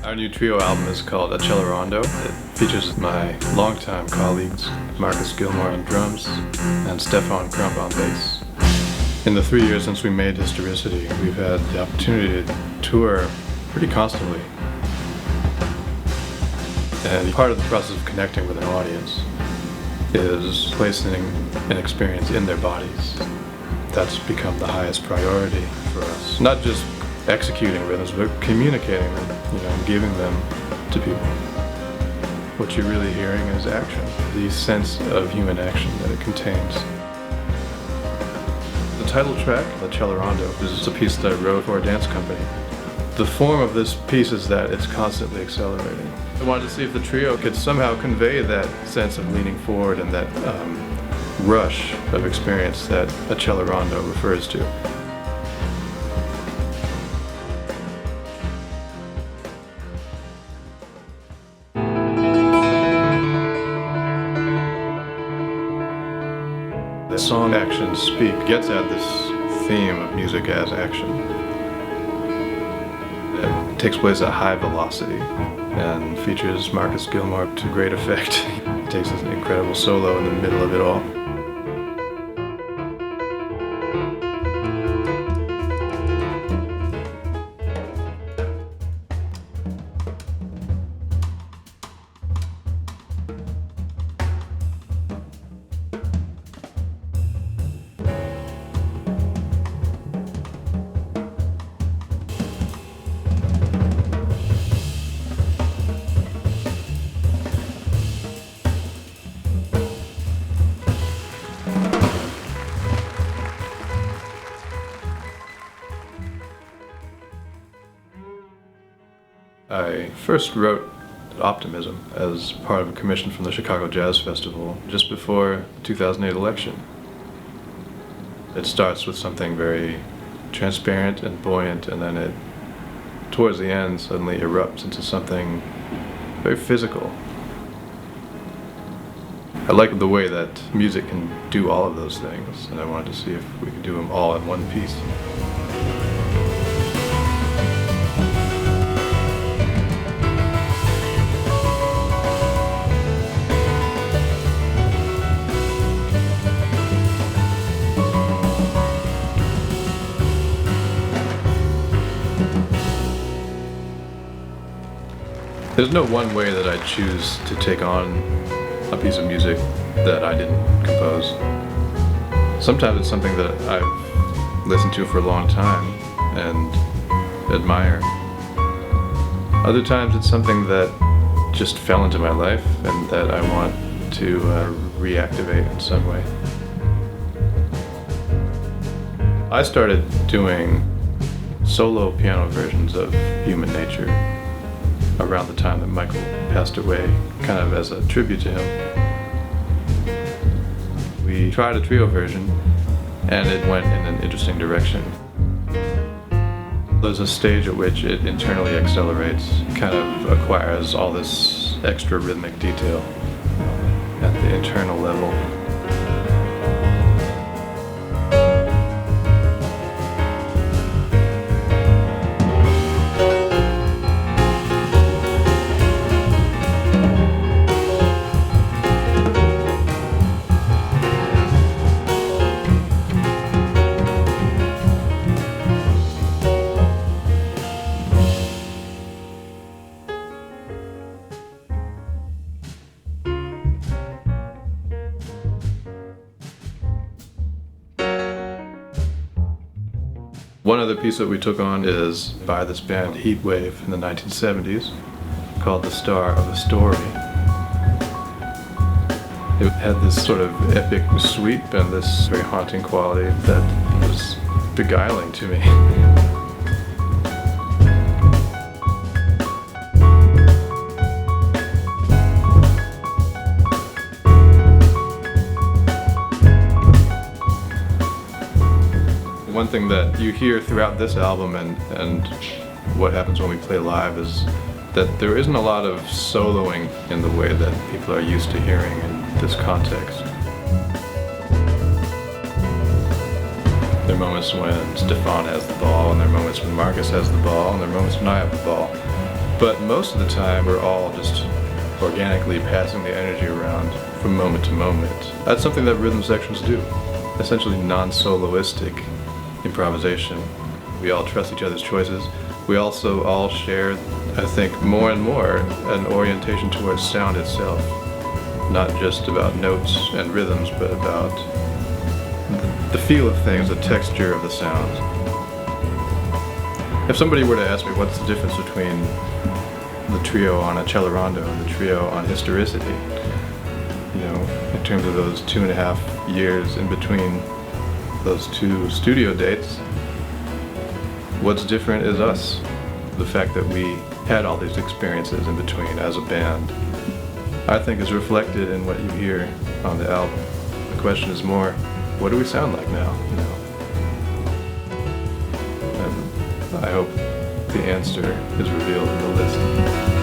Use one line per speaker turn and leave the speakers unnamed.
Our new trio album is called Accelerando. It features my longtime colleagues, Marcus Gilmore on drums and Stefan Crump on bass. In the 3 years since we made Historicity, we've had the opportunity to tour pretty constantly. And part of the process of connecting with an audience is placing an experience in their bodies. That's become the highest priority for us. Not just executing rhythms, but communicating them, giving them to people. What you're really hearing is action, the sense of human action that it contains. The title track, Accelerando, is a piece that I wrote for a dance company. The form of this piece is that it's constantly accelerating. I wanted to see if the trio could somehow convey that sense of leaning forward and that rush of experience that Accelerando refers to. The song Actions Speak gets at this theme of music as action. It takes place at high velocity and features Marcus Gilmore to great effect. He takes an incredible solo in the middle of it all. I first wrote Optimism as part of a commission from the Chicago Jazz Festival just before the 2008 election. It starts with something very transparent and buoyant, and then towards the end, suddenly erupts into something very physical. I like the way that music can do all of those things, and I wanted to see if we could do them all in one piece. There's no one way that I choose to take on a piece of music that I didn't compose. Sometimes it's something that I've listened to for a long time and admire. Other times it's something that just fell into my life and that I want to reactivate in some way. I started doing solo piano versions of Human Nature around the time that Michael passed away, kind of as a tribute to him. We tried a trio version, and it went in an interesting direction. There's a stage at which it internally accelerates, kind of acquires all this extra rhythmic detail at the internal level. One other piece that we took on is by this band Heatwave in the 1970s called The Star of the Story. It had this sort of epic sweep and this very haunting quality that was beguiling to me. One thing that you hear throughout this album and what happens when we play live is that there isn't a lot of soloing in the way that people are used to hearing in this context. There are moments when Stefan has the ball, and there are moments when Marcus has the ball, and there are moments when I have the ball. But most of the time, we're all just organically passing the energy around from moment to moment. That's something that rhythm sections do. Essentially non-soloistic improvisation. We all trust each other's choices. We also all share, I think, more and more an orientation towards sound itself. Not just about notes and rhythms, but about the feel of things, the texture of the sounds. If somebody were to ask me what's the difference between the trio on Accelerando and the trio on Historicity, in terms of those 2.5 years in between those two studio dates, what's different is us. The fact that we had all these experiences in between as a band, I think is reflected in what you hear on the album. The question is more, what do we sound like now? And I hope the answer is revealed in the list.